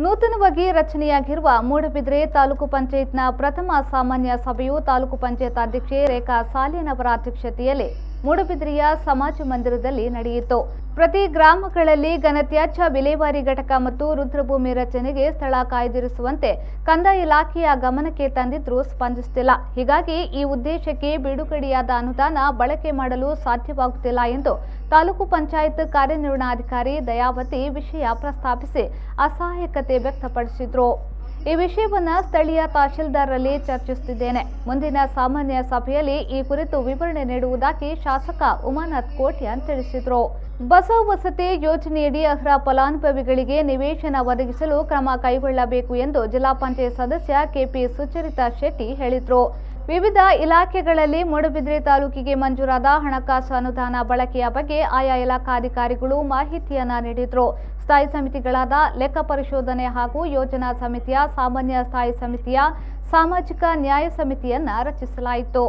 ನೂತನವಾಗಿ ರಚನೆಯಾಗಿರುವ ಮೂಡಬಿದ್ರೆ ತಾಲೂಕು ಪಂಚಾಯತ್ನ ಪ್ರಥಮ ಸಾಮಾನ್ಯ ಸಭೆಯು ತಾಲೂಕು ಪಂಚಾಯತ್ ಅಧ್ಯಕ್ಷೆ ರೇಖಾ ಸಾಲಿನವರ ಅಧ್ಯಕ್ಷತೆಯಲ್ಲಿ ಮೂಡಬಿದ್ರೆಯ ಸಮಾಜ ಮಂದಿರದಲ್ಲಿ ನಡೆಯಿತು. ಪ್ರತಿ ಗ್ರಾಮಗಳಲ್ಲಿ ಘನತ್ಯಾಜ್ಯ ವಿಲೇವಾರಿ ಘಟಕ ಮತ್ತು ರುದ್ರಭೂಮಿ ರಚನೆಗೆ ಸ್ಥಳ ಕಾಯ್ದಿರಿಸುವಂತೆ ಕಂದಾಯ ಇಲಾಖೆಯ ಗಮನಕ್ಕೆ ತಂದಿದ್ರೂ ಸ್ಪಂದಿಸುತ್ತಿಲ್ಲ. ಹೀಗಾಗಿ ಈ ಉದ್ದೇಶಕ್ಕೆ ಬಿಡುಗಡೆಯಾದ ಅನುದಾನ ಬಳಕೆ ಮಾಡಲು ಸಾಧ್ಯವಾಗುತ್ತಿಲ್ಲ ಎಂದು ತಾಲೂಕು ಪಂಚಾಯತ್ ಕಾರ್ಯನಿರ್ವಹಣಾಧಿಕಾರಿ ದಯಾವತಿ ವಿಷಯ ಪ್ರಸ್ತಾಪಿಸಿ ಅಸಹಾಯಕತೆ ವ್ಯಕ್ತಪಡಿಸಿದರು. ಈ ವಿಷಯವನ್ನು ಸ್ಥಳೀಯ ತಹಶೀಲ್ದಾರರಲ್ಲಿ ಚರ್ಚಿಸುತ್ತಿದ್ದೇನೆ. ಮುಂದಿನ ಸಾಮಾನ್ಯ ಸಭೆಯಲ್ಲಿ ಈ ಕುರಿತು ವಿವರಣೆ ನೀಡುವುದಾಗಿ ಶಾಸಕ ಉಮಾನಾಥ್ ಕೋಟ್ಯಾನ್ ತಿಳಿಸಿದರು. ಬಸ ವಸತಿ ಯೋಜನೆಯಡಿ ಅರ್ಹ ಫಲಾನುಭವಿಗಳಿಗೆ ನಿವೇಶನ ಒದಗಿಸಲು ಕ್ರಮ ಕೈಗೊಳ್ಳಬೇಕು ಎಂದು ಜಿಲ್ಲಾ ಪಂಚಾಯತ್ ಸದಸ್ಯ ಕೆಪಿ ಸುಚರಿತಾ ಶೆಟ್ಟಿ ಹೇಳಿದರು. ವಿವಿಧ ಇಲಾಖೆಗಳಲ್ಲಿ ಮೂಡಬಿದ್ರೆ ತಾಲೂಕಿಗೆ ಮಂಜೂರಾದ ಹಣಕಾಸು ಅನುದಾನ ಬಳಕೆಯ ಬಗ್ಗೆ ಆಯಾ ಇಲಾಖಾಧಿಕಾರಿಗಳು ಮಾಹಿತಿಯನ್ನ ನೀಡಿದರು. ಸ್ಥಾಯಿ ಸಮಿತಿಗಳಾದ ಲೆಕ್ಕ ಪರಿಶೋಧನೆ ಹಾಗೂ ಯೋಜನಾ ಸಮಿತಿಯ ಸಾಮಾನ್ಯ ಸ್ಥಾಯಿ ಸಮಿತಿಯ ಸಾಮಾಜಿಕ ನ್ಯಾಯ ಸಮಿತಿಯನ್ನ ರಚಿಸಲಾಯಿತು.